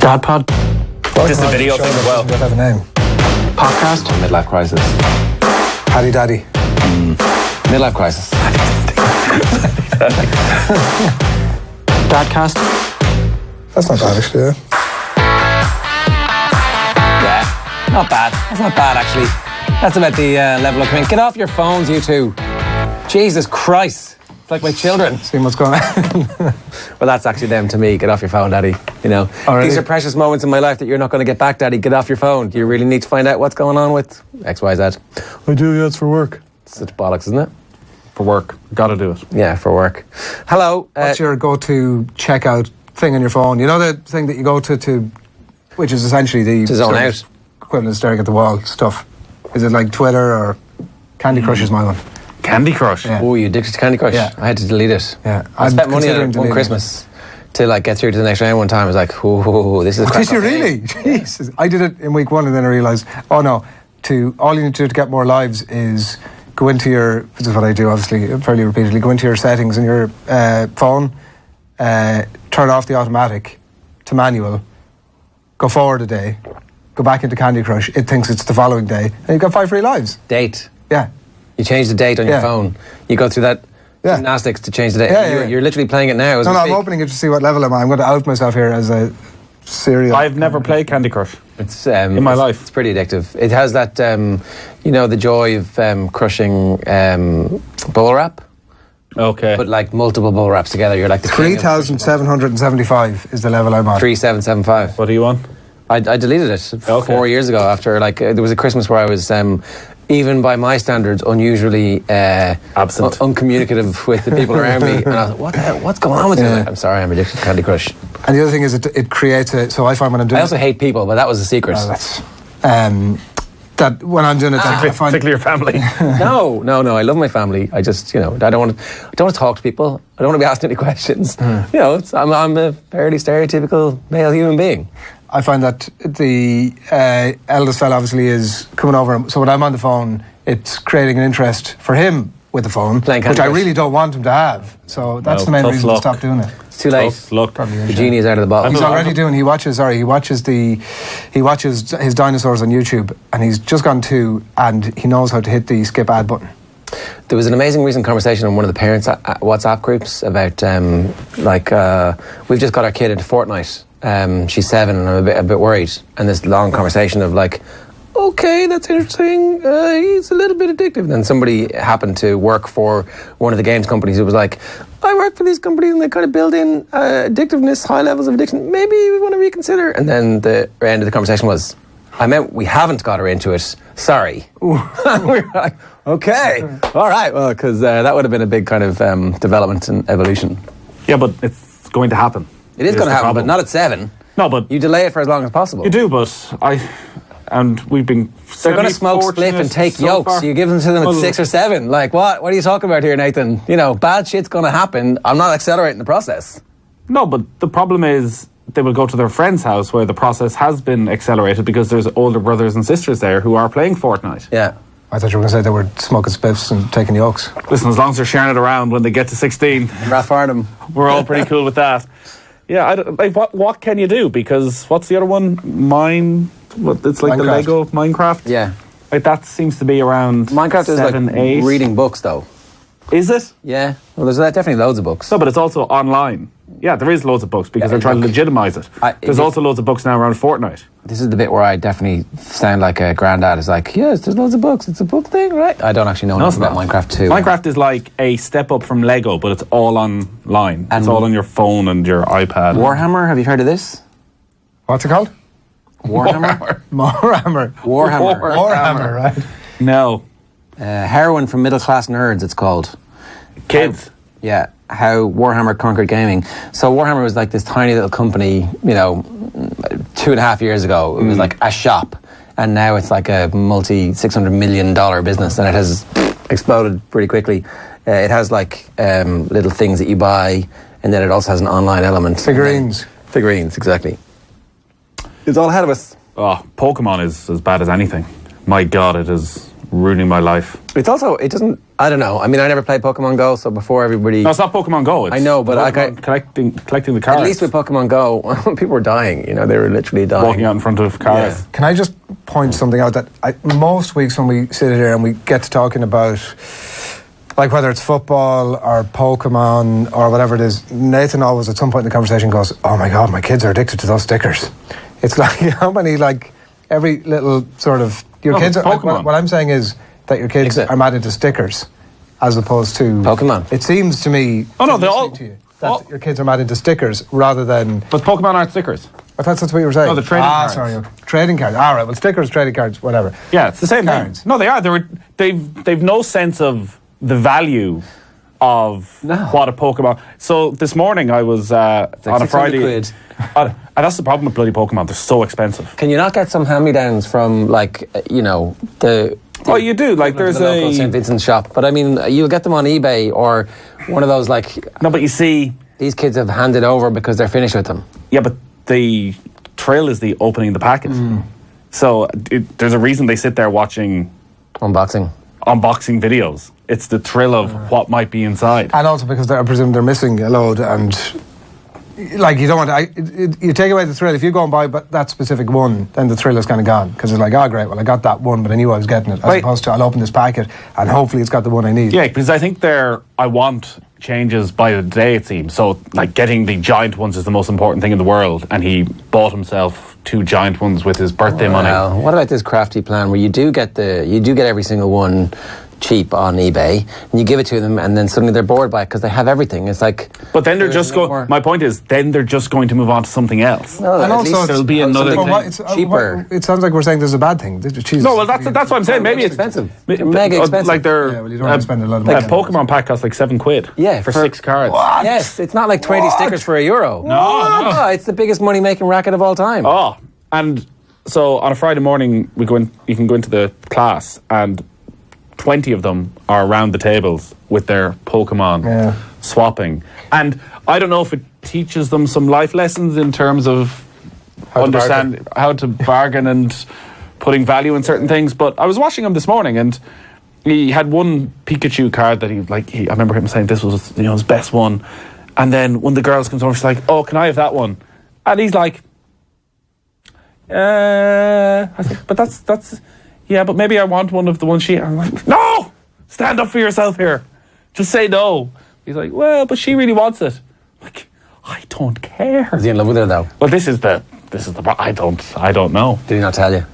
Dad Pod? Just a video thing as well. Doesn't have a name. Podcast? Midlife crisis. Paddy Daddy. Midlife crisis. Dadcast? That's not bad, actually, yeah. Yeah, not bad. That's not bad, actually. That's about the level of commitment. Get off your phones, you two. Jesus Christ. It's like my children. Seeing what's going on. Well, that's actually them to me. Get off your phone, Daddy. You know, These are precious moments in my life that you're not going to get back, Daddy. Get off your phone. Do you really need to find out what's going on with X, Y, Z? I do, yeah, it's for work. It's such bollocks, isn't it? For work. Gotta do it. Yeah, for work. Hello. What's your go-to checkout thing on your phone? You know the thing that you go to which is essentially the To zone sort of out. equivalent of staring at the wall stuff. Is it like Twitter or Candy Crush is my one? Candy Crush. Yeah. Oh, you addicted to Candy Crush? Yeah. I had to delete it. Yeah. I spent money on considering it one deleting Christmas to like get through to the next round one time. I was like, oh, this is. Did you really? Jesus. I did it in week one and then I realised, all you need to do to get more lives is go into your, this is what I do obviously fairly repeatedly, go into your settings in your phone, turn off the automatic to manual, go forward a day, go back into Candy Crush, it thinks it's the following day, and you've got 5 free lives. Date. Yeah. You change the date on your phone. You go through that gymnastics to change the date. Yeah, You're literally playing it now. No, I'm opening it to see what level I'm going to out myself here as a serial. I've never played Candy Crush. It's in my life. It's pretty addictive. It has that, the joy of crushing bubble wrap. Okay. But like multiple bubble wraps together, you're like the king of 3,775 is the level I'm on. 3775. What do you want? I deleted it 4 years ago after there was a Christmas where I was even by my standards unusually absent, uncommunicative with the people around me, and I was like, what the hell, what's going on with you? I'm sorry, I'm addicted to Candy Crush. And the other thing is it creates so I find when I'm doing I also hate people, but that was a secret. That when I'm doing it, particularly your family. No, I love my family. I just, I don't want to talk to people. I don't want to be asked any questions. I'm a fairly stereotypical male human being. I find that the eldest fella obviously is coming over. So when I'm on the phone, it's creating an interest for him with the phone, which I really don't want him to have. So that's the main reason to stop doing it. It's too late. Look, the genie is out of the bottle. He's already doing. He watches his dinosaurs on YouTube, and he's just gone to, and he knows how to hit the skip ad button. There was an amazing recent conversation on one of the parents' WhatsApp groups about we've just got our kid into Fortnite. She's 7 and I'm a bit worried. And this long conversation of like, okay, that's interesting. He's a little bit addictive. And then somebody happened to work for one of the games companies who was like, I work for these companies and they kind of build in addictiveness, high levels of addiction. Maybe we want to reconsider. And then the end of the conversation was, I meant we haven't got her into it. Sorry. We were like, okay, all right. Well, because that would have been a big kind of development and evolution. Yeah, but it's going to happen. It is going to happen, but not at 7. No, but you delay it for as long as possible. You do, but we've been. They're going to smoke spliff and take yolks. So you give them to them at 6 or 7. Like what? What are you talking about here, Nathan? Bad shit's going to happen. I'm not accelerating the process. No, but the problem is they will go to their friend's house where the process has been accelerated because there's older brothers and sisters there who are playing Fortnite. Yeah. I thought you were going to say they were smoking spliffs and taking yolks. Listen, as long as they're sharing it around when they get to 16, Farnham, we're all pretty cool with that. Yeah, what can you do? Because what's the other one? It's like the Lego Minecraft. Yeah, like that seems to be around. Minecraft 7, is like 8. reading books, though. Is it? Yeah. Well, there's definitely loads of books. No, but it's also online. Yeah, there is loads of books because they're trying to legitimize it. There's also loads of books now around Fortnite. This is the bit where I definitely sound like a granddad. It's like, yes, there's loads of books. It's a book thing, right? I don't actually know anything about Minecraft 2. Minecraft is like a step up from Lego, but it's all online. And it's all on your phone and your iPad. Warhammer, have you heard of this? What's it called? Warhammer. Warhammer, right? No. Heroin from Middle Class Nerds, it's called. Kids. Yeah, how Warhammer conquered gaming. So Warhammer was like this tiny little company, 2.5 years ago. It was like a shop. And now it's like a $600 million business, and it has exploded pretty quickly. It has like little things that you buy, and then it also has an online element. Figurines, exactly. It's all ahead of us. Oh, Pokemon is as bad as anything. My God, it is ruining my life. It's also, it doesn't, I don't know. I mean, I never played Pokemon Go, so before everybody... No, it's not Pokemon Go. It's I know, but collecting the cards. At least with Pokemon Go, people were dying. You know, they were literally dying. Walking out in front of cars. Yeah. Can I just point something out that most weeks when we sit here and we get to talking about, like whether it's football or Pokemon or whatever it is, Nathan always at some point in the conversation goes, "Oh my God, my kids are addicted to those stickers." It's like, how many, like, every little sort of... Your kids are... What I'm saying is that your kids are mad into stickers as opposed to... Pokemon. It seems to me... Oh, no, they're all... To you, that your kids are mad into stickers rather than... But Pokemon aren't stickers. I thought that's what you were saying. No, the trading cards. Sorry, trading cards. All right, well, stickers, trading cards, whatever. Yeah, it's the same cards. thing. No, they are. They've no sense of the value of what a Pokemon... So this morning I was on a Friday... And that's the problem with bloody Pokemon. They're so expensive. Can you not get some hand-me-downs from, like, the... Oh, you do. Like, there's the local St. Vincent's shop. But, I mean, you'll get them on eBay or one of those, like... No, but you see... These kids have handed over because they're finished with them. Yeah, but the thrill is the opening the packet. So there's a reason they sit there watching... Unboxing videos. It's the thrill of what might be inside. And also because I presume they're missing a load and... Like, you don't want to... You take away the thrill. If you go and buy that specific one, then the thrill is kind of gone. Because it's like, oh, great, well, I got that one, but I knew I was getting it. As opposed to, I'll open this packet and hopefully it's got the one I need. Yeah, because I think I want changes by the day, it seems. So, like, getting the giant ones is the most important thing in the world. And he bought himself 2 giant ones with his birthday money. What about this crafty plan where you do get every single one cheap on eBay and you give it to them and then suddenly they're bored by it because they have everything. It's like... But then they're just going... My point is, then they're just going to move on to something else. No, and also there'll be another thing. Cheaper. It sounds like we're saying there's a bad thing. No, well, that's what I'm saying. Maybe it's expensive. Mega expensive. Like they're... Yeah, well, you don't want to spend a lot of money. A Pokemon pack costs like £7. Yeah. For 6 cards. What? Yes, it's not like 20 stickers for €1. No, it's the biggest money-making racket of all time. Oh, and so on a Friday morning, you can go into the class and 20 of them are around the tables with their Pokemon swapping. And I don't know if it teaches them some life lessons in terms of how to bargain and putting value in certain things. But I was watching him this morning and he had one Pikachu card that I remember him saying this was his best one. And then when the girls comes over, she's like, "Oh, can I have that one?" And he's like, I said, "But that's yeah, but maybe I want one of the ones she..." I'm like, "No! Stand up for yourself here. Just say no." He's like, "Well, but she really wants it." I'm like, I don't care. Is he in love with her though? Well, this is the I don't know. Did he not tell you?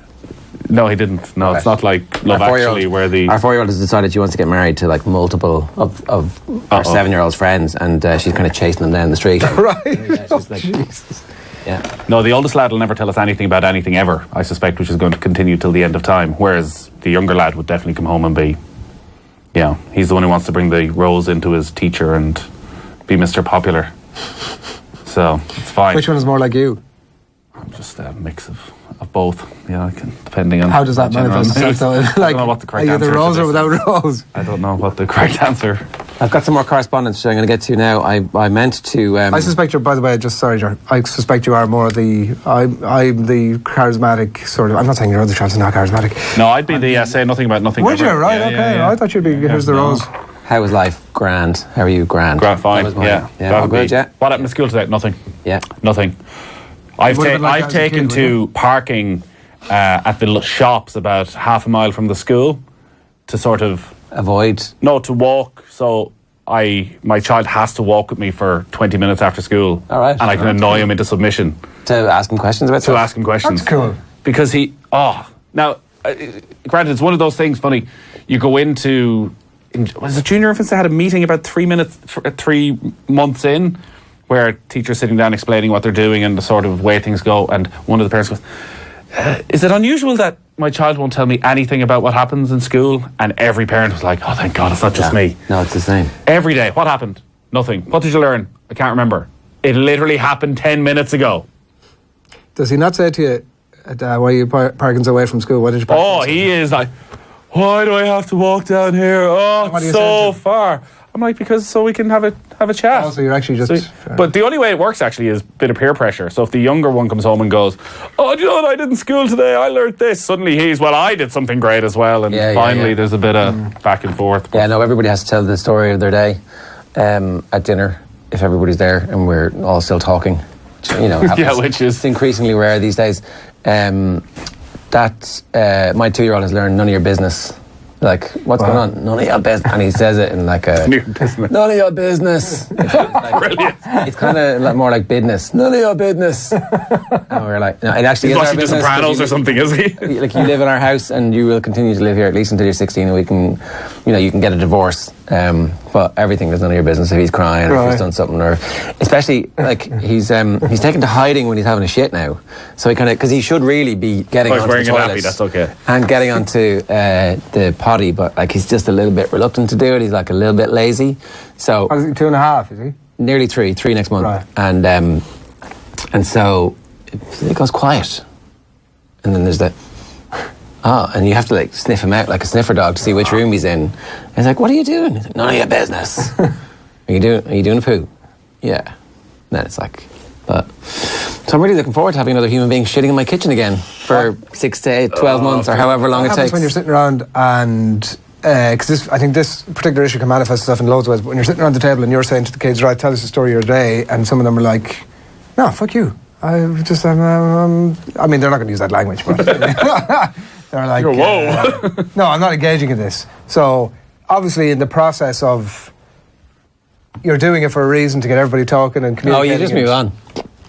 No, he didn't. No, It's not like Love Actually where our 4-year-old has decided she wants to get married to like multiple of our 7-year-old's friends and she's kind of chasing them down the street. Right. She's like, Jesus. Yeah. No, the oldest lad will never tell us anything about anything ever, I suspect, which is going to continue till the end of time. Whereas the younger lad would definitely come home and be, he's the one who wants to bring the rose into his teacher and be Mr. Popular. So, it's fine. Which one is more like you? I'm just a mix of both, depending on... How does that manifest itself though? I don't know what the correct answer is. Are you the rose or without rose? I don't know what the correct answer... I've got some more correspondence I'm going to get to now. I meant to... I suspect you're, by the way, sorry, Ger, I suspect you are more the... I'm the charismatic sort of... I'm not saying your other child's not charismatic. No, I'd be the say nothing about nothing. Would you? Right, okay. I thought you'd be... Here's the rose. How was life? Grand. How are you? Grand. Grand, fine. All good, yeah. What happened to school today? Nothing. Yeah. Nothing. I've taken to parking at the shops about half a mile from the school to sort of... Avoid? No, to walk. So my child has to walk with me for 20 minutes after school. All right. And I can annoy him into submission. To ask him questions about stuff? To ask him questions. That's cool. Because now, granted, it's one of those things, funny, you go into... Was it junior infants? They had a meeting about 3 months in, where teachers sitting down explaining what they're doing and the sort of way things go, and one of the parents goes, "Is it unusual that my child won't tell me anything about what happens in school?" And every parent was like, "Oh, thank God, it's not just me." No, it's the same. Every day. What happened? Nothing. What did you learn? I can't remember. It literally happened 10 minutes ago. Does he not say to you, why are you parking away from school? Why did you park? He is like, "Why do I have to walk down here? Oh, it's so far." I'm like, because so we can have a chat. Oh, so you're actually just... but the only way it works actually is a bit of peer pressure. So if the younger one comes home and goes, oh, do you know what I did in school today? I learned this. Suddenly I did something great as well. And finally there's a bit of back and forth. Yeah, no, everybody has to tell the story of their day at dinner if everybody's there and we're all still talking. Which is increasingly rare these days. My 2-year-old has learned none of your business. Like, what's going on? None of your business. And he says it in like a... None of your business. Brilliant. It's kind of more like business. None of your business. And we're like... No, it actually He's is our watching The business. Sopranos or something, is he? Like, you live in our house and you will continue to live here at least until you're 16 and we can... you can get a divorce. But everything is none of your business if he's crying or if he's done something, or... Especially, like, he's taken to hiding when he's having a shit now. So he kind of... Because he should really be getting onto the toilet. Nappy, that's okay. And getting onto the potty, but like he's just a little bit reluctant to do it. He's like a little bit lazy. So is he 2.5? Is he nearly 3 next month? Right. And so it goes quiet, and then there's that. Oh, and you have to like sniff him out like a sniffer dog to see which room he's in. And he's like, "What are you doing?" He's like, "None of your business." Are you doing a poo? Yeah. And then it's like, but. So I'm really looking forward to having another human being shitting in my kitchen again for 6 to 12 months or however long it takes. When you're sitting around and... Because I think this particular issue can manifest itself in loads of ways. But when you're sitting around the table and you're saying to the kids, right, tell us the story of your day, and some of them are like, no, fuck you. I mean, they're not going to use that language, but they're like, whoa. No, I'm not engaging in this. So obviously in the process of... You're doing it for a reason to get everybody talking and communicating. Oh, you just move on.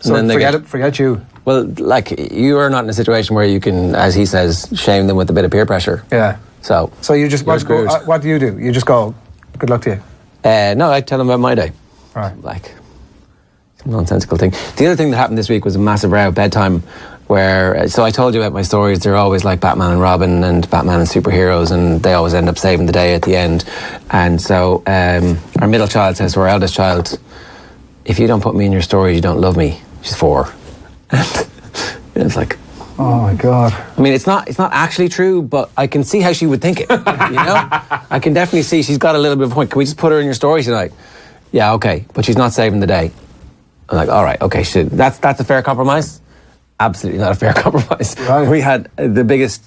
So forget you. Well, like, you are not in a situation where you can, as he says, shame them with a bit of peer pressure. Yeah. So you just what do you do? You just go, good luck to you? No, I tell them about my day. Right. Like, some nonsensical thing. The other thing that happened this week was a massive row at bedtime where, so I told you about my stories, they're always like Batman and Robin and Batman and superheroes, and they always end up saving the day at the end. And so our middle child says to our eldest child, if you don't put me in your stories, you don't love me. She's 4. And it's like, oh my God. I mean, it's not actually true, but I can see how she would think it. I can definitely see she's got a little bit of a point. Can we just put her in your story tonight? Yeah, okay, but she's not saving the day. I'm like, all right, okay, shit. That's a fair compromise? Absolutely not a fair compromise. Right. We had the biggest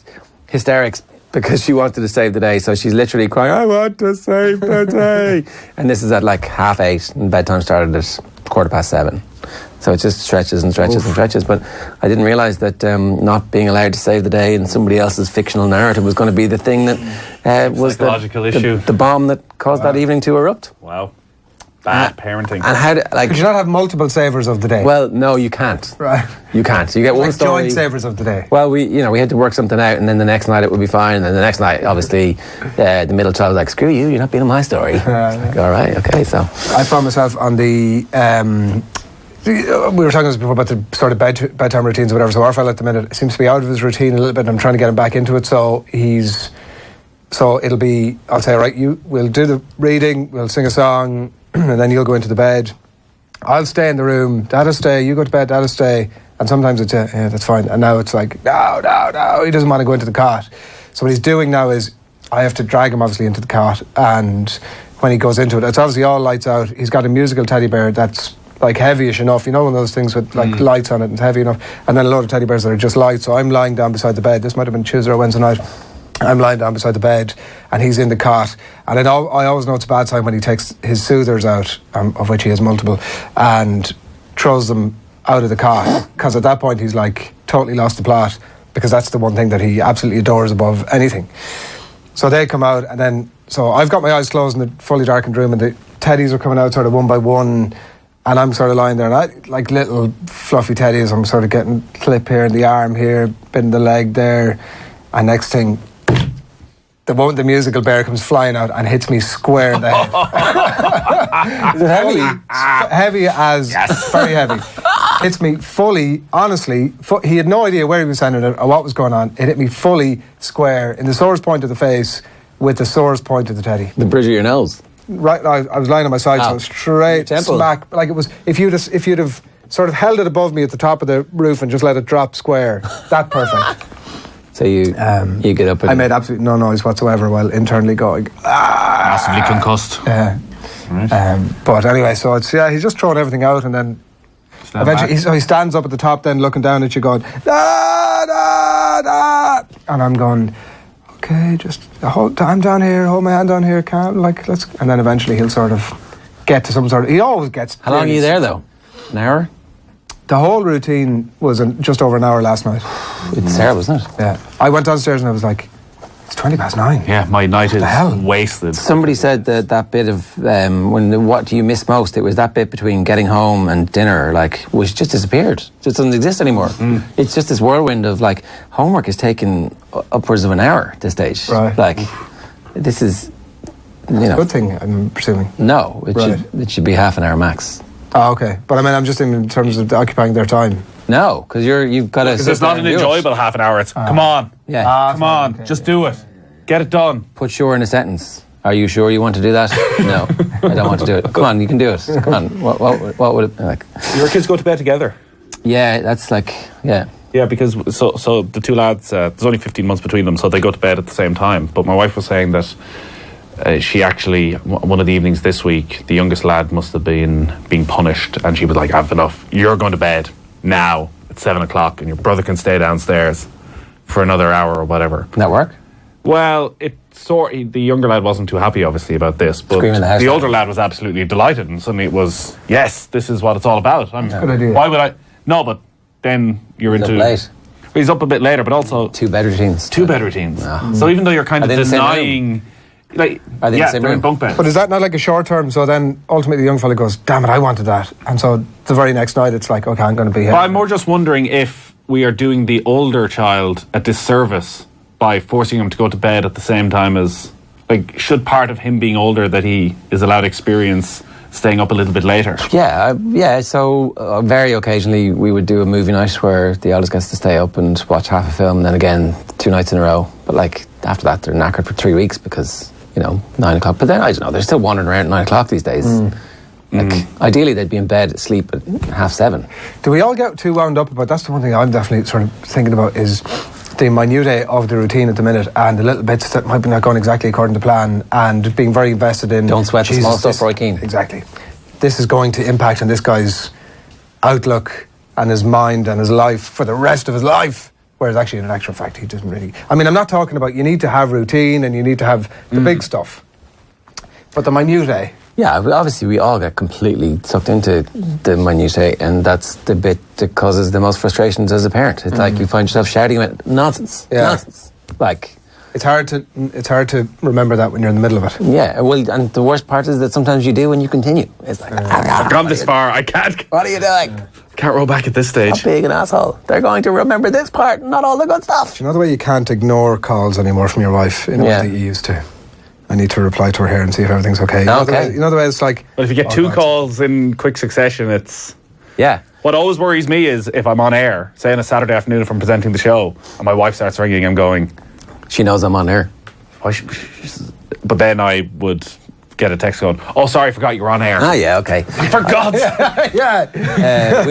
hysterics because she wanted to save the day, so she's literally crying, I want to save the day. And this is at like 8:30, and bedtime started at 7:15. So it just stretches and stretches and stretches. But I didn't realise that not being allowed to save the day in somebody else's fictional narrative was going to be the thing that was the bomb that caused that evening to erupt. Wow. Bad parenting. And how could you not have multiple savers of the day? Well, no, you can't. Right. You can't. So you get one story. Joint savers of the day. Well, we had to work something out, and then the next night it would be fine, and then the next night, obviously, the middle child was like, "Screw you, you're not being in my story." Like, all right, okay. So I found myself on the. We were talking before about the sort of bedtime routines or whatever. So our fella at the minute seems to be out of his routine a little bit, and I'm trying to get him back into it. So it'll be. I'll say, right, we'll do the reading, we'll sing a song. And then you'll go into the bed. I'll stay in the room. Dad'll stay. You go to bed. Dad'll stay. And sometimes it's yeah, that's fine. And now it's like no. He doesn't want to go into the cot. So what he's doing now is I have to drag him obviously into the cot. And when he goes into it, it's obviously all lights out. He's got a musical teddy bear that's like heavyish enough. You know, one of those things with like lights on it and it's heavy enough. And then a load of teddy bears that are just lights. So I'm lying down beside the bed. This might have been Tuesday or Wednesday night. I'm lying down beside the bed and he's in the cot, and I always know it's a bad sign when he takes his soothers out, of which he has multiple, and throws them out of the cot, because at that point he's like totally lost the plot, because that's the one thing that he absolutely adores above anything. So they come out, and then so I've got my eyes closed in the fully darkened room, and the teddies are coming out sort of one by one, and I'm sort of lying there, and I like little fluffy teddies. I'm sort of getting clip here in the arm here, bit in the leg there, and next thing, the moment the musical bear comes flying out and hits me square in the head. Is it heavy? Heavy as, very heavy. Hits me fully, honestly, he had no idea where he was standing or what was going on. It hit me fully square in the sorest point of the face with the sorest point of the teddy. The bridge of your nose? Right, I was lying on my side, so straight smack. Like it was, if you'd have sort of held it above me at the top of the roof and just let it drop square, that perfect. So you get up and... I made absolutely no noise whatsoever while internally going... Massively concussed. Right. But anyway, so it's he's just throwing everything out, and then eventually he stands up at the top, then looking down at you, going da da da, and I'm going, okay, just I'm down here, hold my hand down here, let's, and then eventually he'll sort of get to some sort of. He always gets. How long are you there though? An hour? The whole routine was just over an hour last night. It's terrible, isn't it? Yeah. I went downstairs and I was like, it's 9:20. Yeah, my night is wasted. Somebody said that bit of what do you miss most? It was that bit between getting home and dinner, which just disappeared. Just doesn't exist anymore. It's just this whirlwind of homework is taking upwards of an hour at this stage. Right. This is, Good thing, I'm presuming. No, it should be half an hour max. Oh, okay. But I mean, I'm just in terms of occupying their time. No, because you've got to. Because it's not an enjoyable half an hour. It's come on, come on, okay, just do it, get it done. Put sure in a sentence. Are you sure you want to do that? No, I don't want to do it. Come on, you can do it. Come on. What would it like? Your kids go to bed together? Yeah, that's yeah. Yeah, because so the two lads, there's only 15 months between them, so they go to bed at the same time. But my wife was saying that she actually, one of the evenings this week, the youngest lad must have been being punished, and she was like, I've enough. You're going to bed now at 7 o'clock, and your brother can stay downstairs for another hour or whatever. Can that work? Well, the younger lad wasn't too happy, obviously, about this, but the older lad was absolutely delighted, and suddenly it was, yes, this is what it's all about. Good idea. Why would I? No, but then you're He's into... up late. He's up a bit later, but also... Two bed routines. So even though you're kind of denying... Are they in the same they're in room? bunk beds. But is that not like a short term? So then ultimately the young fella goes, damn it, I wanted that. And so the very next night it's like, okay, I'm going to be here. Well, I'm more just wondering if we are doing the older child a disservice by forcing him to go to bed at the same time as... should part of him being older that he is allowed experience staying up a little bit later? Yeah. So very occasionally we would do a movie night where the eldest gets to stay up and watch half a film, and then again 2 nights in a row. But after that, they're knackered for 3 weeks because 9 o'clock. But then I don't know. They're still wandering around at 9 o'clock these days. Ideally, they'd be in bed asleep at 6:30. Do we all get too wound up about? That's the one thing I'm definitely sort of thinking about is the minutiae of the routine at the minute, and the little bits that might be not going exactly according to plan, and being very invested in. Don't sweat the small stuff, Roy Keane. Exactly. This is going to impact on this guy's outlook and his mind and his life for the rest of his life. Whereas actually, in actual fact, he doesn't really. I mean, I'm not talking about you need to have routine and you need to have the big stuff, but the minutiae. Yeah, obviously we all get completely sucked into the minutiae, and that's the bit that causes the most frustrations as a parent. It's like you find yourself shouting at nonsense. Nonsense. It's hard to remember that when you're in the middle of it. Yeah, well, and the worst part is that sometimes you do and you continue. It's like, I've gone this far, I can't. What are you doing? Can't roll back at this stage. Stop being an asshole. They're going to remember this part, not all the good stuff. Do you know the way you can't ignore calls anymore from your wife in a way that you used to? I need to reply to her here and see if everything's okay. You know the way it's like... But if you get two calls in quick succession, it's... Yeah. What always worries me is if I'm on air, say on a Saturday afternoon if I'm presenting the show, and my wife starts ringing, I'm going... She knows I'm on air. But then I would get a text going, oh, sorry, I forgot you were on air. Ah, yeah, okay. For God's sake. Yeah.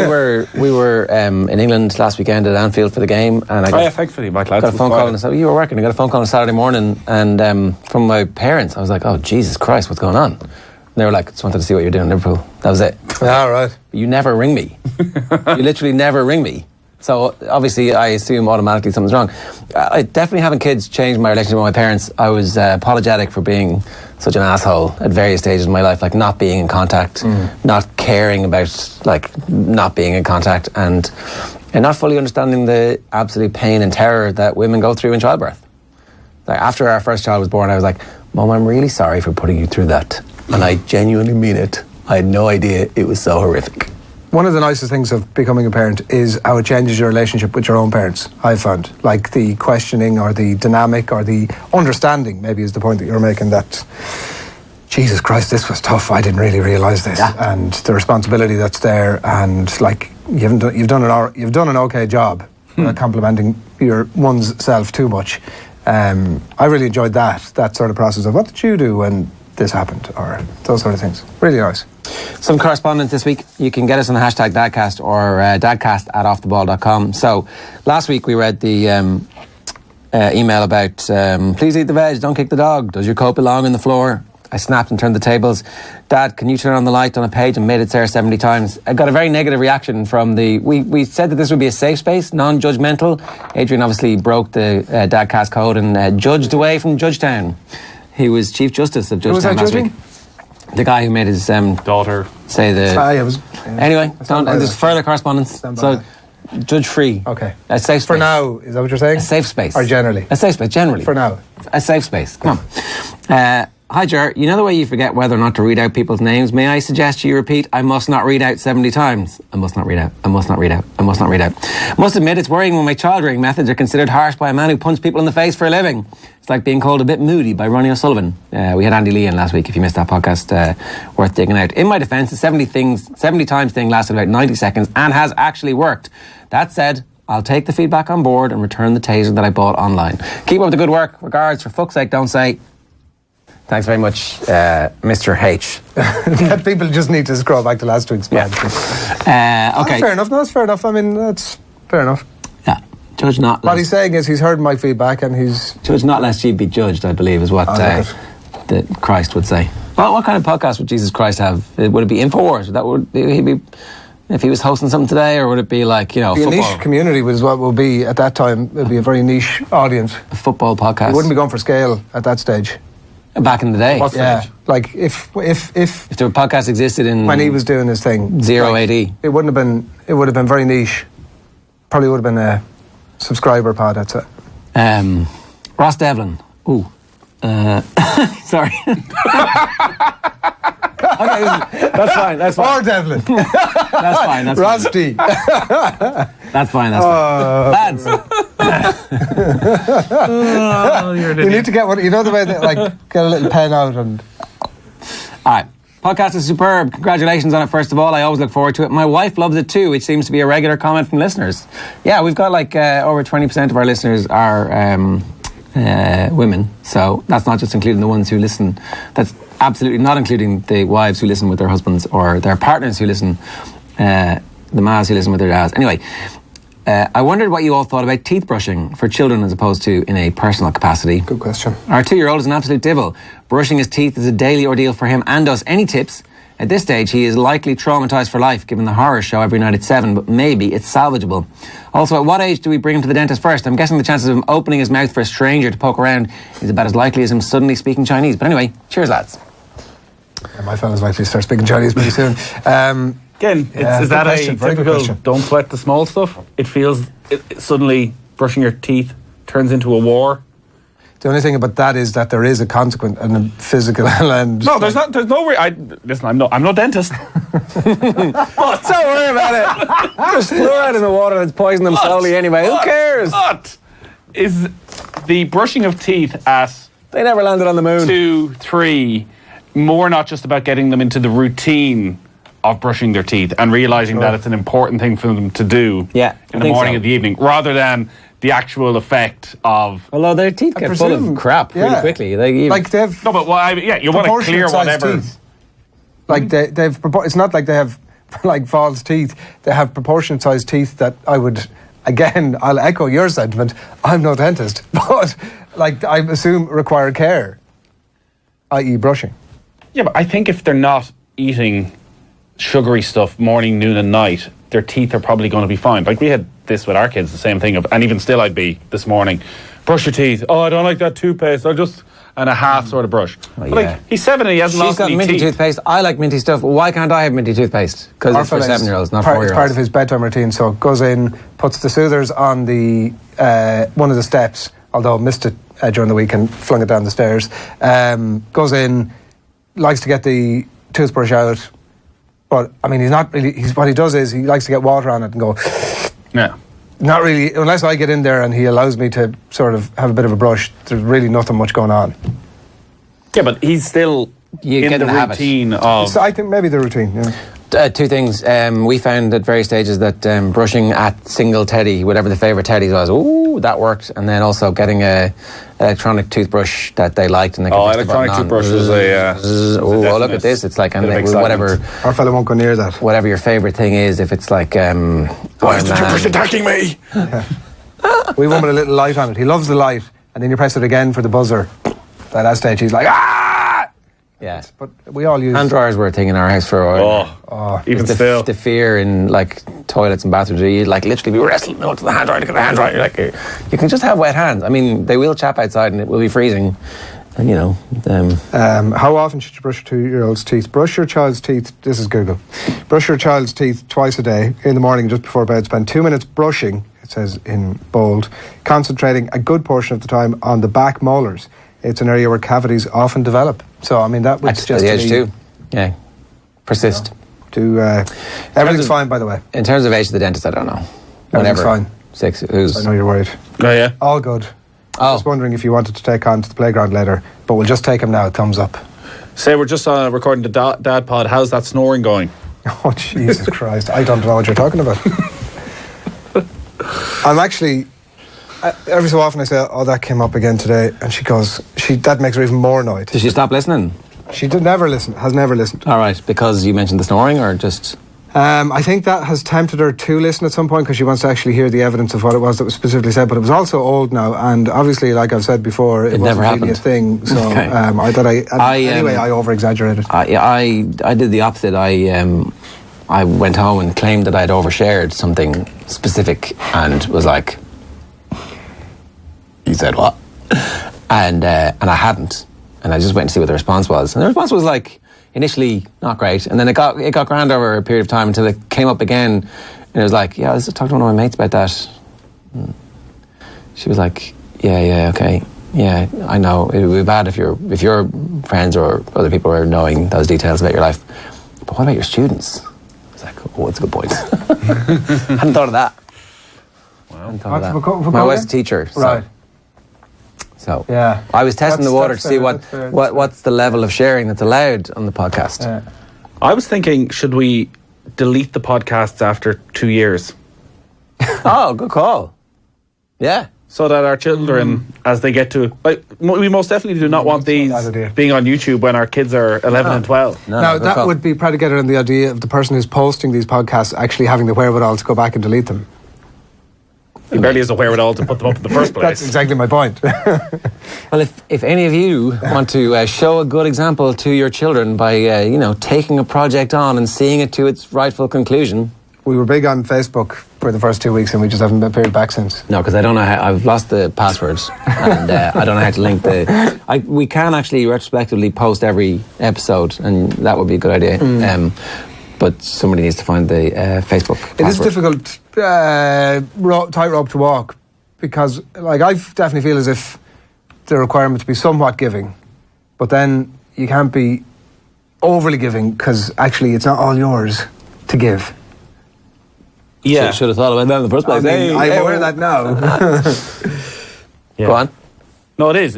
We were in England last weekend at Anfield for the game, and I thankfully, my lads got a phone call and said, you were working. I got a phone call on Saturday morning, and from my parents, I was like, oh, Jesus Christ, what's going on? And they were like, just wanted to see what you're doing in Liverpool. That was it. All right. You never ring me. You literally never ring me. So obviously I assume automatically something's wrong. I definitely having kids changed my relationship with my parents. I was apologetic for being such an asshole at various stages of my life, like not being in contact, not caring about not being in contact, and not fully understanding the absolute pain and terror that women go through in childbirth. Like after our first child was born, I was like, Mom, I'm really sorry for putting you through that. And I genuinely mean it. I had no idea it was so horrific. One of the nicest things of becoming a parent is how it changes your relationship with your own parents, I've found. Like the questioning or the dynamic or the understanding, maybe is the point that you're making, that Jesus Christ, this was tough, I didn't really realise this. Yeah. And the responsibility that's there, and you've done an okay job complimenting your one's self too much. I really enjoyed that sort of process of what did you do when this happened, or those sort of things. Really nice. Some correspondence this week. You can get us on the hashtag Dadcast or dadcast@offtheball.com. So last week we read the email about please eat the veg, don't kick the dog. Does your coat belong on the floor? I snapped and turned the tables. Dad, can you turn on the light on a page and made it there 70 times? I got a very negative reaction from we said that this would be a safe space, non-judgmental. Adrian obviously broke the Dadcast code and judged away from Judgetown. He was Chief Justice of Judgetown last week. The guy who made his daughter say the... Anyway, there's further correspondence. So, judge-free. Okay. A safe space. For now, is that what you're saying? A safe space. Or generally? A safe space, generally. For now. A safe space. Come on. Hi, Ger. You know the way you forget whether or not to read out people's names? May I suggest you repeat, I must not read out 70 times? I must not read out. I must not read out. I must not read out. Must admit, it's worrying when my child-rearing methods are considered harsh by a man who punts people in the face for a living. It's like being called a bit moody by Ronnie O'Sullivan. We had Andy Lee in last week, if you missed that podcast, worth digging out. In my defence, the 70 times thing lasted about 90 seconds and has actually worked. That said, I'll take the feedback on board and return the taser that I bought online. Keep up the good work. Regards, for fuck's sake, don't say... Thanks very much, Mr. H. People just need to scroll back to last week's podcast. Okay. Fair enough. No, that's fair enough. I mean, that's fair enough. Yeah. Judge not. What he's saying is he's heard my feedback and he's... Judge not lest ye be judged, I believe, is what that Christ would say. Well, what kind of podcast would Jesus Christ have? Would it be InfoWars? That would he be... If he was hosting something today, or would it be like, football? A niche community was what will be at that time. It would be a very niche audience. A football podcast. It wouldn't be going for scale at that stage. Back in the day. What stage? Like if the podcast existed in when he was doing his thing, 0 AD, it would have been very niche. Probably would have been a subscriber pod. That's it. Ross Devlin. Ooh. Sorry. Okay, that's fine. That's fine. Or Devlin. That's fine. That's Ross D. That's fine. That's fine. Lads. You need to get one. You know the way that get a little pen out and. All right. Podcast is superb. Congratulations on it, first of all. I always look forward to it. My wife loves it too, which seems to be a regular comment from listeners. Yeah, we've got over 20% of our listeners are women. So that's not just including the ones who listen. That's absolutely not including the wives who listen with their husbands or their partners who listen, the mas who listen with their dads. Anyway, I wondered what you all thought about teeth brushing for children as opposed to in a personal capacity. Good question. Our 2-year-old is an absolute divil. Brushing his teeth is a daily ordeal for him and us. Any tips? At this stage, he is likely traumatised for life, given the horror show every night at 7, but maybe it's salvageable. Also, at what age do we bring him to the dentist first? I'm guessing the chances of him opening his mouth for a stranger to poke around is about as likely as him suddenly speaking Chinese. But anyway, cheers, lads. Yeah, my fella's likely to start speaking Chinese pretty soon. Again, is that a typical don't sweat the small stuff? It feels suddenly brushing your teeth turns into a war. The only thing about that is that there is a consequence and a physical and... No, there's not. There's no way. Listen, I'm no dentist. But don't worry about it. Just throw it in the water that's poisoning them slowly anyway. Who cares? What is the brushing of teeth at... They never landed on the moon. 2, 3, more not just about getting them into the routine of brushing their teeth and realising that it's an important thing for them to do in the morning and the evening, rather than the actual effect of... Although their teeth get full of crap really quickly. They've... No, but you want to clear whatever... Teeth. Like they've... It's not like they have false teeth. They have proportionate sized teeth that I would... Again, I'll echo your sentiment. I'm no dentist. But, I assume require care. I.e. brushing. Yeah, but I think if they're not eating sugary stuff morning, noon and night, their teeth are probably going to be fine. We had this with our kids, the same thing. And even still I'd be this morning, brush your teeth. Oh, I don't like that toothpaste. I'll just... And a half sort of brush. But he's 7 and he hasn't lost any teeth. She's got minty toothpaste. I like minty stuff. Why can't I have minty toothpaste? Because it's for 7-year-olds, not 4-year-olds. It's part of his bedtime routine. So goes in, puts the soothers on the one of the steps, although missed it during the week and flung it down the stairs. Goes in, likes to get the toothbrush out. But, I mean, he's not really... what he does is he likes to get water on it and go... Yeah. Not really, unless I get in there and he allows me to sort of have a bit of a brush, there's really nothing much going on. Yeah, but he's still in the routine of... So I think maybe the routine, yeah. 2 things. We found at various stages that brushing at single teddy, whatever the favourite teddy was, that worked. And then also getting a electronic toothbrush that they liked. And they could electronic toothbrush is look at this. It's like whatever... Our fella won't go near that. Whatever your favourite thing is, if it's like... why is the toothbrush attacking me? Yeah. We have one with a little light on it. He loves the light. And then you press it again for the buzzer. At that stage, he's like, ah! Yeah. But we all use... Hand dryers were a thing in our house for a while. Even the, still. the fear in like toilets and bathrooms, you'd like literally be wrestling out to the hand dryer to get the hand dryer. You're like, you can just have wet hands. I mean, they will chap outside and it will be freezing. And you know, how often should you brush your 2-year-old's teeth? Brush your child's teeth. This is Google. Brush your child's teeth twice a day, in the morning just before bed. Spend 2 minutes brushing, it says in bold, concentrating a good portion of the time on the back molars. It's an area where cavities often develop. So, I mean, that would suggest the age too. Yeah, persist. Everything's fine, by the way. In terms of age of the dentist, I don't know. Everything's fine. 6. I know you're worried. Oh, yeah. All good. Just wondering if you wanted to take on to the playground later, but we'll just take him now. Thumbs up. Say we're just recording the Dad Pod. How's that snoring going? Oh, Jesus Christ. I don't know what you're talking about. I'm actually... every so often I say, oh, that came up again today, and she goes, that makes her even more annoyed. Did she stop listening? She has never listened. All right, because you mentioned the snoring, or just... I think that has tempted her to listen at some point because she wants to actually hear the evidence of what it was that was specifically said. But it was also old now, and obviously, like I've said before, it wasn't never really a thing. So Okay. I thought I over-exaggerated. I did the opposite. I went home and claimed that I'd overshared something specific, and was like, "You said what?" And I hadn't, and I just went to see what the response was, and the response was like, initially not great, and then it got grand over a period of time until it came up again, and it was like, yeah, I was talking to one of my mates about that. She was like, yeah, okay, yeah, I know it would be bad if your friends or other people were knowing those details about your life, but what about your students? I was like, oh, that's a good point. Hadn't thought of that. Wow. My wife's a teacher, so. Right. So yeah, I was testing the water to see fair. what's the level of sharing that's allowed on the podcast. I was thinking, should we delete the podcasts after 2 years? Oh, good call. Yeah. So that our children, as they get to... we most definitely do not want these being on YouTube when our kids are 11 and 12. Now, that would be predicated on the idea of the person who's posting these podcasts actually having the wherewithal to go back and delete them. He barely has the wherewithal to put them up in the first place. That's exactly my point. Well, if any of you want to show a good example to your children by, taking a project on and seeing it to its rightful conclusion. We were big on Facebook for the first 2 weeks and we just haven't appeared back since. No, because I don't know how... I've lost the passwords and I don't know how to link the... we can actually retrospectively post every episode, and that would be a good idea. But somebody needs to find the Facebook password. It is difficult tightrope to walk because, like, I definitely feel as if the requirement to be somewhat giving, but then you can't be overly giving because actually it's not all yours to give. Yeah, should have thought about that in the first place. I'm aware of that now. Yeah. Go on. No, it is.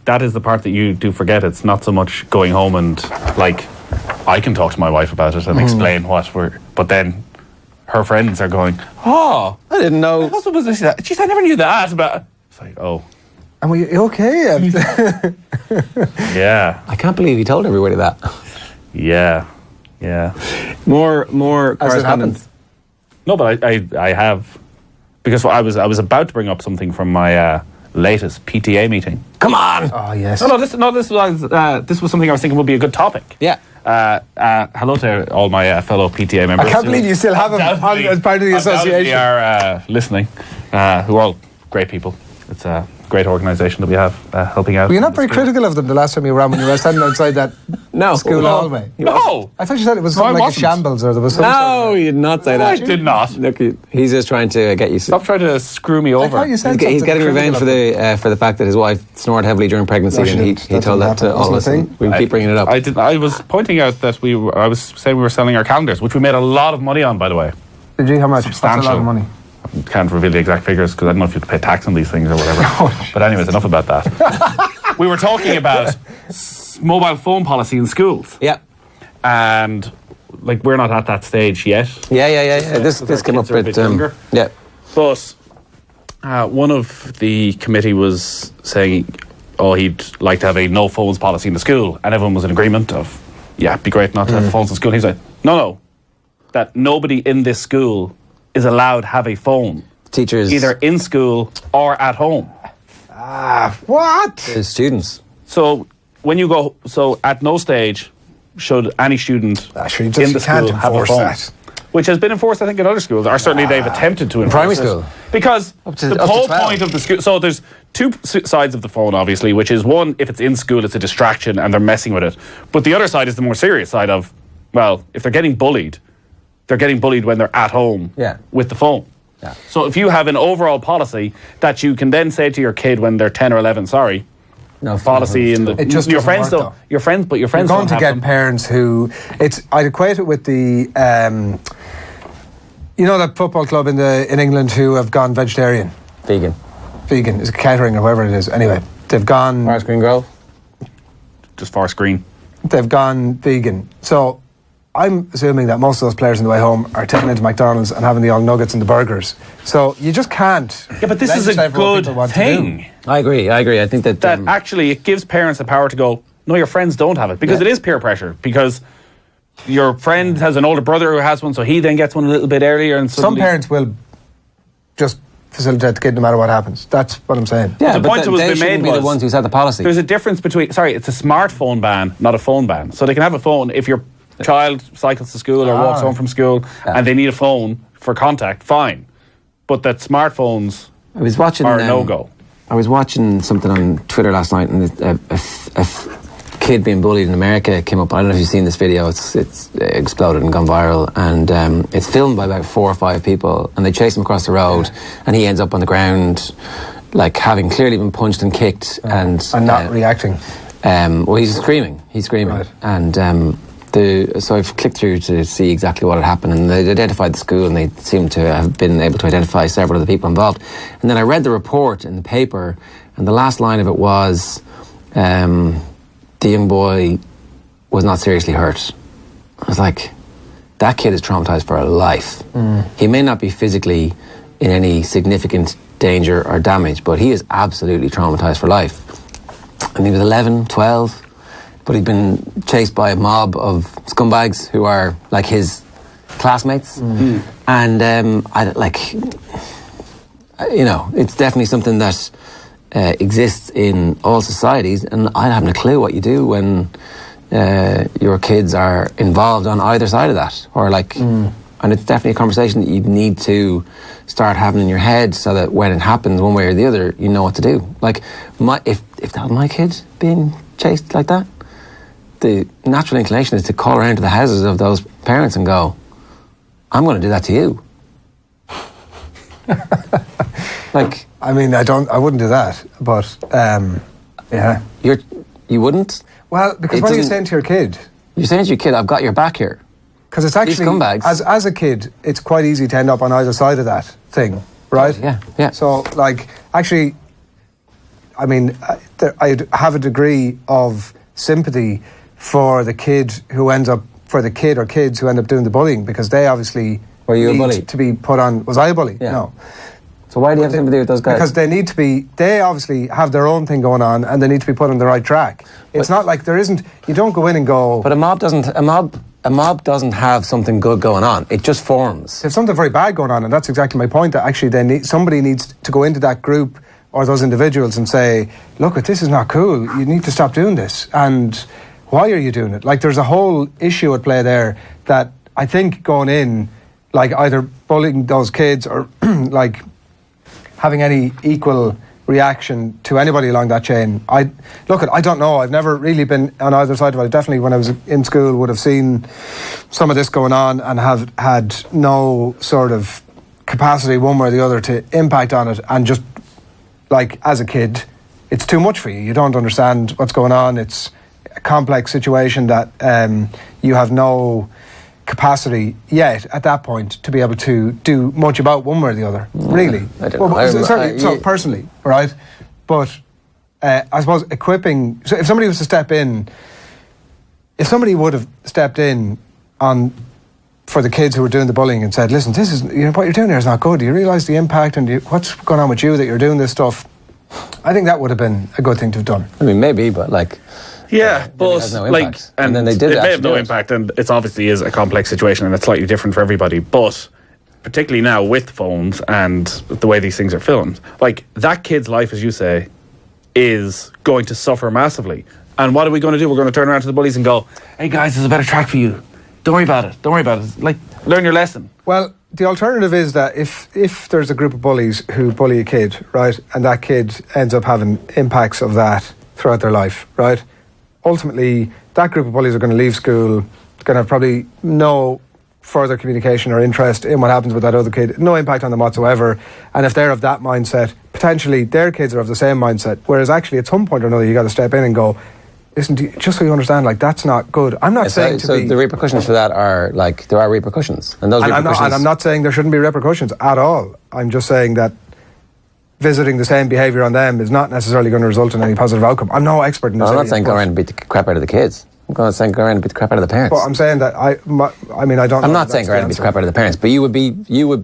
That is the part that you do forget. It's not so much going home and like, I can talk to my wife about it and explain what we're... But then her friends are going, oh, I didn't know. my husband was listening to that. Jeez, I never knew that about... It's like, oh. Are we okay? Yeah. I can't believe he told everybody that. Yeah. More As it correspondence. happens. No, but I have... Because I was about to bring up something from my latest PTA meeting. Come on! Oh, yes. No, this was something I was thinking would be a good topic. Yeah. Hello to all my fellow PTA members. I can't believe you still have him as part of the association. They are listening, who are all great people. It's a great organisation that we have helping out. Were you not very critical of them the last time you were around when you were standing outside that school hallway? No! I thought you said it was No, I something like a wasn't. shambles or there was something. No, you did not say that. I did not. Look, he's just trying to get you... Stop trying to screw me I over. thought you said He's something getting revenge critical for the fact that his wife snored heavily during pregnancy, No, she and he didn't. That told that didn't to all of us. happen. Wasn't a We keep bringing it up. I was pointing out that I was saying we were selling our calendars, which we made a lot of money on, by the way. Did you? How much? That's a lot Substantial. of money. Can't reveal the exact figures because I don't know if you have to pay tax on these things or whatever. But anyways, enough about that. We were talking about mobile phone policy in schools. Yeah. And like we're not at that stage yet. Yeah. This came up kids are a with... bit younger. yeah. But one of the committee was saying, oh, he'd like to have a no phones policy in the school. And everyone was in agreement of, yeah, it'd be great not to have phones in school. He's like, no. That nobody in this school is allowed to have a phone. Teachers... Either in school or at home. What? His students. So when you go, so at no stage should any student in the school have a phone. That. Which has been enforced, I think, in other schools, or certainly they've attempted to enforce primary school. Because the whole point of the school... So there's two sides of the phone, obviously, which is one, if it's in school, it's a distraction and they're messing with it. But the other side is the more serious side of, well, if they're getting bullied when they're at home with the phone. Yeah. So if you have an overall policy that you can then say to your kid when they're 10 or 11, sorry... No policy in the it just your friends work, don't. Your friends, but your friends You're going don't to get them. parents who I'd equate it with the you know that football club in England who have gone vegetarian, Vegan is it catering or whatever it is. Anyway, they've gone Forest Green Grove, just Forest Green. They've gone vegan. So I'm assuming that most of those players on the way home are taking into McDonald's and having the all nuggets and the burgers. So you just can't. Yeah, but this is a good thing. I agree. I think that actually it gives parents the power to go, no, your friends don't have it, because it is peer pressure, because your friend has an older brother who has one, so he then gets one a little bit earlier, and some parents will just facilitate the kid no matter what happens. That's what I'm saying. Yeah, the point that was they made be was the ones who set the policy. There's a difference between it's a smartphone ban, not a phone ban. So they can have a phone if your child cycles to school or walks home from school and they need a phone for contact, fine. But that smartphones are a no-go. I was watching something on Twitter last night, and a kid being bullied in America came up. I don't know if you've seen this video. It's exploded and gone viral, and it's filmed by about 4 or 5 people, and they chase him across the road, and he ends up on the ground, like having clearly been punched and kicked, and not reacting. Well, he's screaming, right. And so I've clicked through to see exactly what had happened, and they identified the school, and they seem to have been able to identify several of the people involved. And then I read the report in the paper, and the last line of it was, the young boy was not seriously hurt. I was like, that kid is traumatized for life. He may not be physically in any significant danger or damage, but he is absolutely traumatized for life. And he was 11, 12, but he'd been chased by a mob of scumbags who are like his classmates. And it's definitely something that exists in all societies, and I haven't a clue what you do when your kids are involved on either side of that, or and it's definitely a conversation that you need to start having in your head, so that when it happens one way or the other, you know what to do. Like, if that was my kid being chased like that, the natural inclination is to call around to the houses of those parents and go, I'm going to do that to you. I mean, I wouldn't do that, but yeah. You wouldn't? Well, because what are you saying to your kid? You're saying to your kid, I've got your back here. Because it's actually, as a kid, it's quite easy to end up on either side of that thing, right? Yeah. So, actually, I mean, I have a degree of sympathy for the kid who ends up, for the kid or kids who end up doing the bullying, because they obviously Were you a bully? need to be put on. Was I a bully? Yeah. No. So why do you have sympathy with those guys? Because they obviously have their own thing going on, and they need to be put on the right track. It's not like you don't go in and go... But a mob doesn't have something good going on. It just forms. There's something very bad going on, and that's exactly my point, that actually somebody needs to go into that group or those individuals and say, look, this is not cool. You need to stop doing this. And why are you doing it? There's a whole issue at play there that I think going in, either bullying those kids or having any equal reaction to anybody along that chain. I don't know. I've never really been on either side of it. I definitely, when I was in school, would have seen some of this going on and have had no sort of capacity one way or the other to impact on it. And just, as a kid, it's too much for you. You don't understand what's going on. It's a complex situation that you have no capacity yet at that point to be able to do much about one way or the other, really. I don't know. So personally, right? But I suppose equipping... So if somebody was to step in... If somebody would have stepped in for the kids who were doing the bullying and said, listen, this is... what you're doing here is not good. Do you realise the impact and what's going on with you that you're doing this stuff? I think that would have been a good thing to have done. I mean, maybe, but Yeah, but no and then they did it may have no impact, and it obviously is a complex situation, and it's slightly different for everybody. But particularly now with phones and the way these things are filmed, that kid's life, as you say, is going to suffer massively. And what are we going to do? We're going to turn around to the bullies and go, hey guys, there's a better track for you. Don't worry about it. Don't worry about it. Like, learn your lesson. Well, the alternative is that if there's a group of bullies who bully a kid, right, and that kid ends up having impacts of that throughout their life, right, ultimately that group of bullies are going to leave school, going to have probably no further communication or interest in what happens with that other kid, no impact on them whatsoever. And if they're of that mindset, potentially their kids are of the same mindset, whereas actually at some point or another you got to step in and go, listen, just so you understand, like, that's not good. I'm not saying so the repercussions for that are, like, there are repercussions. And those repercussions... I'm not saying there shouldn't be repercussions at all. I'm just saying that visiting the same behaviour on them is not necessarily going to result in any positive outcome. I'm no expert in this. I'm not saying go around and beat the crap out of the kids. I'm going to say go around and beat the crap out of the parents. But I'm saying that I don't. I'm not saying go around and beat the crap out of the parents, but you would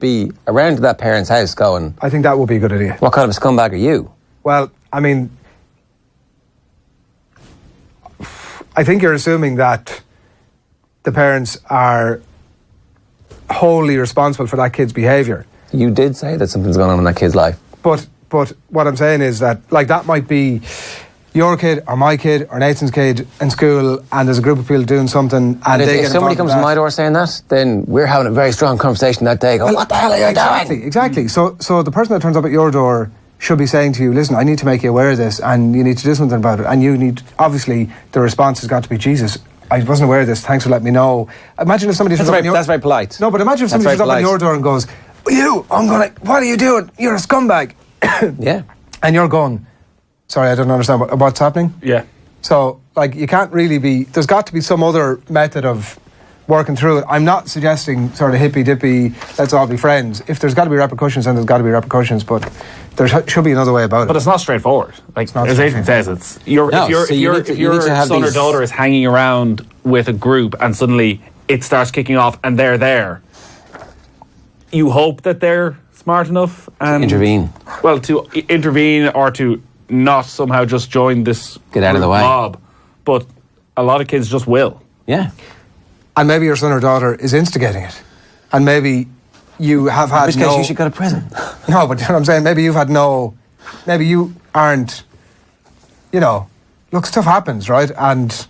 be around to that parent's house going... I think that would be a good idea. What kind of a scumbag are you? Well, I mean... I think you're assuming that the parents are wholly responsible for that kid's behaviour. You did say that something's going on in that kid's life. But what I'm saying is that, like, that might be your kid or my kid or Nathan's kid in school, and there's a group of people doing something, and if somebody comes to my door saying that, then we're having a very strong conversation that day. Go, what the hell are you doing? Exactly. So the person that turns up at your door should be saying to you, listen, I need to make you aware of this, and you need to do something about it. And you need, obviously, the response has got to be, Jesus, I wasn't aware of this, thanks for letting me know. Imagine if somebody... That's very polite. No, but imagine if somebody turns up at your door and goes, what are you doing? You're a scumbag. Yeah. And you're going, sorry, I don't understand what's happening. Yeah. So, like, you can't really be... There's got to be some other method of working through it. I'm not suggesting sort of hippy-dippy, let's all be friends. If there's got to be repercussions, then there's got to be repercussions, but there should be another way about it. But it's not straightforward. Like, as Adrian says, it's... If your son or daughter is hanging around with a group and suddenly it starts kicking off and they're there, you hope that they're smart enough and... Intervene. Well, to intervene or to not somehow just join this... Get out of the way. Mob. But a lot of kids just will. Yeah. And maybe your son or daughter is instigating it. And maybe you have had in which case you should go to prison. No, but you know what I'm saying? Maybe you've had maybe you aren't, look, stuff happens, right? And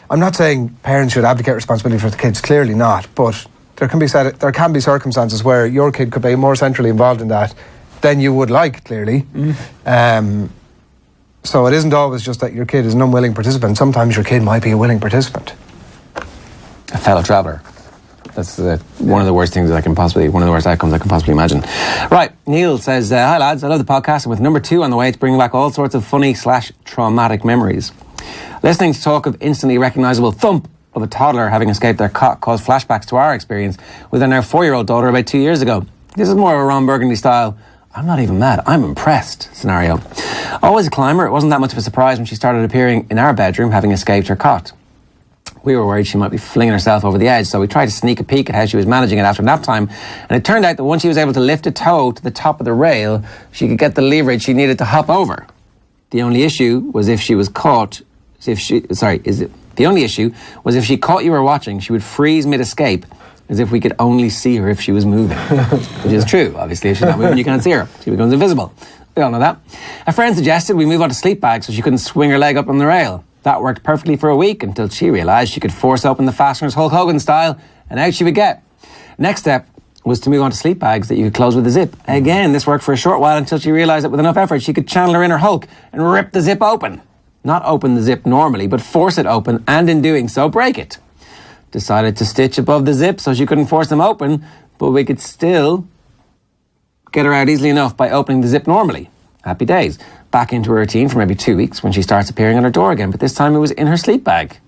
I'm not saying parents should abdicate responsibility for the kids, clearly not, but there can be circumstances where your kid could be more centrally involved in that than you would like, clearly. So it isn't always just that your kid is an unwilling participant. Sometimes your kid might be a willing participant. A fellow traveller. That's one of the worst outcomes I can possibly imagine. Right, Neil says, hi lads, I love the podcast, and with number 2 on the way, it's bringing back all sorts of funny/traumatic memories. Listening to talk of instantly recognisable thump of a toddler having escaped their cot caused flashbacks to our experience with our now 4-year-old daughter about 2 years ago. This is more of a Ron Burgundy style, I'm not even mad, I'm impressed scenario. Always a climber, it wasn't that much of a surprise when she started appearing in our bedroom having escaped her cot. We were worried she might be flinging herself over the edge, so we tried to sneak a peek at how she was managing it after nap time, and it turned out that once she was able to lift a toe to the top of the rail, she could get the leverage she needed to hop over. The only issue was if she caught you were watching, she would freeze mid-escape, as if we could only see her if she was moving. Which is true, obviously. If she's not moving, you can't see her. She becomes invisible. We all know that. A friend suggested we move on to sleep bags so she couldn't swing her leg up on the rail. That worked perfectly for a week until she realised she could force open the fasteners Hulk Hogan style, and out she would get. Next step was to move on to sleep bags that you could close with a zip. Again, this worked for a short while until she realised that with enough effort she could channel her inner Hulk and rip the zip open. Not open the zip normally, but force it open, and in doing so, break it. Decided to stitch above the zip so she couldn't force them open, but we could still get her out easily enough by opening the zip normally. Happy days. Back into her routine for maybe 2 weeks when she starts appearing on her door again, but this time it was in her sleep bag.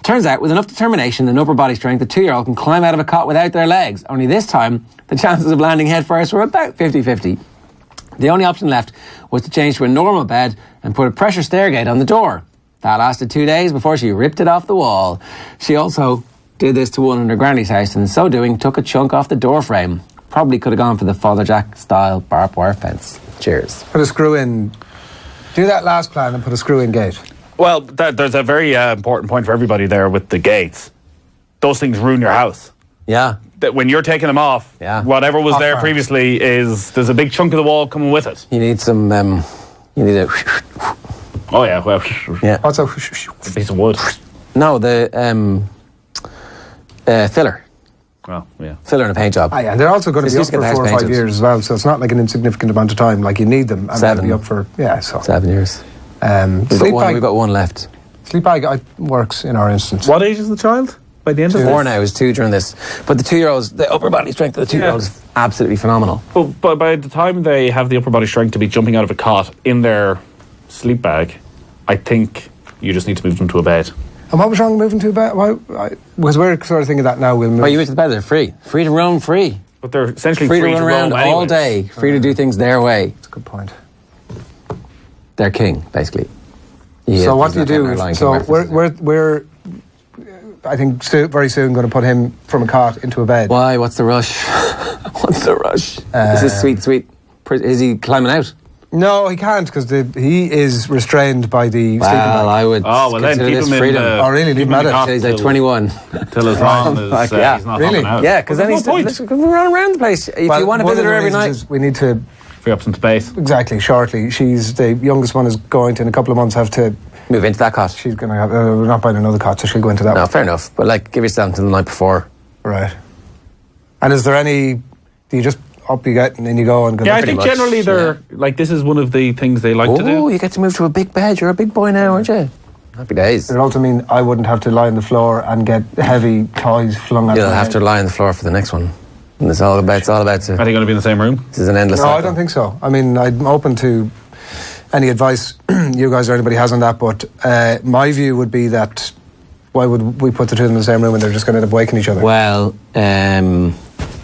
Turns out, with enough determination and upper body strength, the 2-year-old can climb out of a cot without their legs. Only this time, the chances of landing head first were about 50-50. The only option left was to change to a normal bed and put a pressure stair gate on the door. That lasted 2 days before she ripped it off the wall. She also did this to one in her granny's house, and in so doing, took a chunk off the door frame. Probably could have gone for the Father Jack style barbed wire fence. Cheers. Put a screw in. Do that last plan and put a screw in gate. Well, there's a very important point for everybody there with the gates. Those things ruin your house. Yeah. That when you're taking them off, whatever was there previously there's a big chunk of the wall coming with it. You need some You need a... Oh yeah, well, Yeah. What's a a piece of wood. No, the filler. Well, yeah. Filler in a paint job. yeah, they're also going to be up Just for get the house 4 or 5 painted. years as well, so it's not like an insignificant amount of time. Like you need them, and 7. they'll be up for so. 7 years. Sleep We've bag, got one left. sleep bag works in our instance. What age is the child? By the end of 4 this? now, is 2 during this. But the 2-year-olds, the upper body strength of the 2-year-old is absolutely phenomenal. But by the time they have the upper body strength to be jumping out of a cot in their sleep bag, I think you just need to move them to a bed. And what was wrong with moving to a bed? Because we're sort of thinking that now we'll move. Well, you went to the bed, they're free. Free to roam, free. But they're essentially Free to run around roam all anyways. day. Free to do things their way. That's a good point. They're king, basically. So what do you do? So we're I think very soon going to put him from a cot into a bed. Why? What's the rush? What's the rush? Is this sweet? Is he climbing out? No, he can't because he is restrained by the sleeping bag. I would. Oh, well then consider keep this him in freedom. the... Oh, really? Leave him at it? He's like 21. Till as long as Like, yeah. he's not Really? hopping out. Yeah, because then Well, he's there's no point. we're around the place. If Well, you want to one of visit the her every reasons night, is we need to Free up some space. exactly shortly. She's the youngest one is going to in a couple of months have to. move into that cot. She's going to have we're not buying another cot, so she'll go into that No, one. fair enough. But like, give yourself until the night before. Right. And is there any? Do you just up you get and then you go and go? Yeah, I pretty think much, generally they're like this is one of the things they like to Oh, do. you get to move to a big bed. You're a big boy now, aren't you? Happy days. It also mean I wouldn't have to lie on the floor and get heavy toys flung at You'll my have head. to lie on the floor for the next one. And it's all about. Are they going to be in the same room? This is an endless. No, cycle. I don't think so. I mean, I'm open to any advice you guys or anybody has on that, but my view would be that why would we put the two of them in the same room and they're just going to end up waking each other? Well,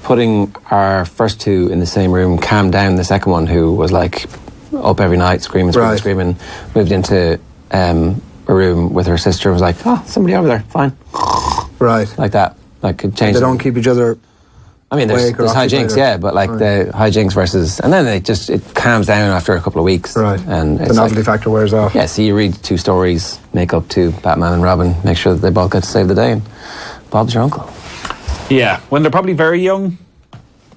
putting our first 2 in the same room calmed down the second one, who was like up every night, screaming, Right. screaming. Moved into a room with her sister. Was like, oh, somebody over there, fine, Right. like that. Like, could change. They don't keep each other. I mean, there's awake or occupied hijinks, or- yeah, but like the hijinks versus, and then it calms down after a couple of weeks, Right. And The it's novelty like, factor wears off. yeah. So you read 2 stories, make up 2 Batman and Robin, make sure that they both get to save the day, and Bob's your uncle. Yeah, when they're probably very young,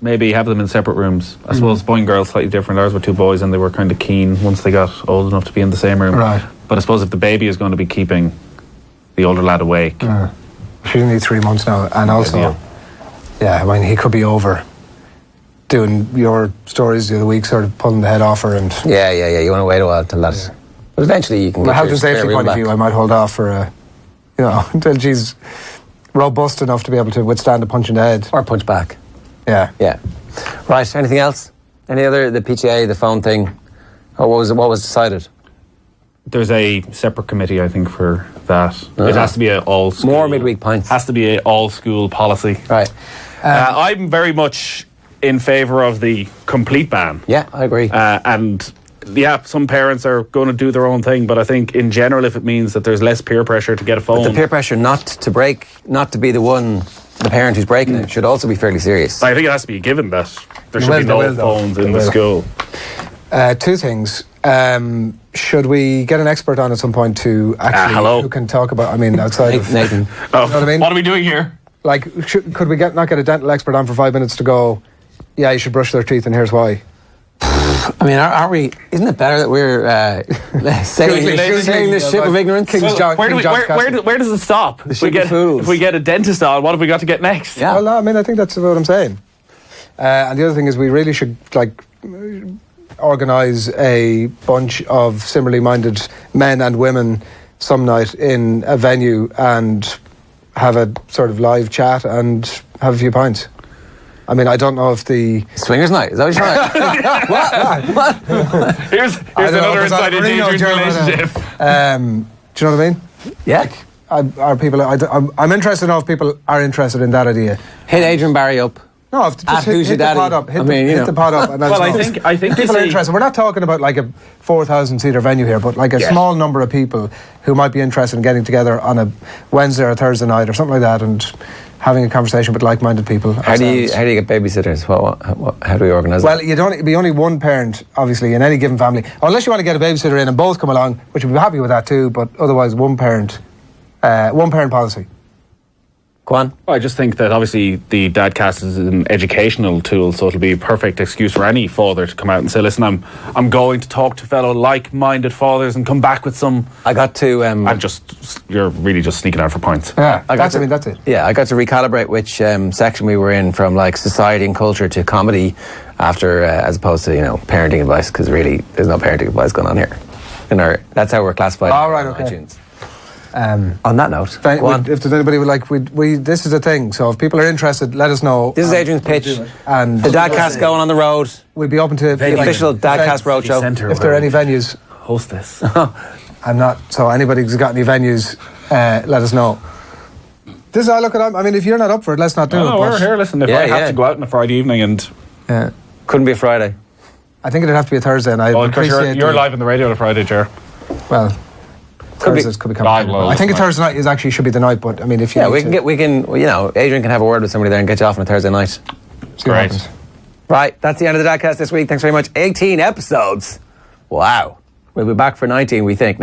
maybe have them in separate rooms. I suppose boy and girl slightly different. Ours were 2 boys, and they were kind of keen once they got old enough to be in the same room. Right. But I suppose if the baby is going to be keeping the older lad awake, She's only 3 months now, and also, Yeah. yeah, I mean, he could be over doing your stories the other week, sort of pulling the head off her, and Yeah. You want to wait a while till that, but eventually you can. from a get health your and safety spare room point of back. view, I might hold off for until she's robust enough to be able to withstand a punch in the head. Or punch back. Yeah. Yeah. Right. Anything else? Any other? The PTA, the phone thing. Or what was decided? there's a separate committee, I think, for that. It has to be an all school. More midweek pints. Has to be an all school policy. Right. I'm very much in favour of the complete ban. Yeah, I agree. And yeah, some parents are going to do their own thing, but I think in general, if it means that there's less peer pressure to get a phone, The peer pressure not to be the parent who's breaking it should also be fairly serious. I think it has to be given that there should Well, be they no will, though. phones They in the will. school. Two things. Should we get an expert on at some point to actually hello. who can talk about? I mean, outside of Nathan. Oh, know what I mean? What are we doing here? like, could we not get a dental expert on for 5 minutes to go? Yeah, you should brush their teeth, and here's why. I mean, aren't we? Isn't it better that we're sailing this ship of ignorance? Where does it stop? If we ship of get fools. if we get a dentist on, what have we got to get next? Yeah. Well, no, I mean, I think that's what I'm saying. And the other thing is, we really should organise a bunch of similarly minded men and women some night in a venue and have a sort of live chat and have a few pints. I mean, I don't know if the Swingers night. Is that what you're saying? Here's another insight into Adrian's relationship. do you know what I mean? Yeah. Are people? I'm interested to know if people are interested in that idea. Hit Adrian Barry up. No, if just Who's hit Your the Daddy? pod up. Hit you the know. pod up. And Well, I know. think people you are see- interested. We're not talking about like a 4,000-seater venue here, but like a small number of people who might be interested in getting together on a Wednesday or a Thursday night or something like that and having a conversation with like-minded people. How do you get babysitters? How do we organise that? Well, you'd only be only one parent, obviously, in any given family, unless you want to get a babysitter in and both come along, which would be happy with that too. But otherwise, one parent policy. Go on. I just think that obviously the Dadcast is an educational tool, so it'll be a perfect excuse for any father to come out and say, listen, I'm going to talk to fellow like-minded fathers and come back with some... I got to... you're really just sneaking out for points. Yeah, that's it. Yeah, I got to recalibrate which section we were in, from like society and culture to comedy, after as opposed to parenting advice, because really there's no parenting advice going on here. That's how we're classified. All right, okay. iTunes. On that note, go on. If there's anybody would like, this is a thing. So if people are interested, let us know. This is Adrian's pitch. And the Dadcast going on the road. We'd be open to the official Dadcast roadshow. If there are any venues, host this. I'm not. So anybody who's got any venues, let us know. This is how I look at it. I mean, if you're not up for it, let's not do it. No, we're here. Listen, if I have to go out on a Friday evening and couldn't be a Friday. I think it'd have to be a Thursday, and I appreciate you're live on the radio on a Friday, Ger. Well. Thursdays could be coming. I think a Thursday night should be the night, but I mean, if you Adrian can have a word with somebody there and get you off on a Thursday night. Great. Right, that's the end of the Dadcast this week. Thanks very much. 18 episodes. Wow. We'll be back for 19, we think.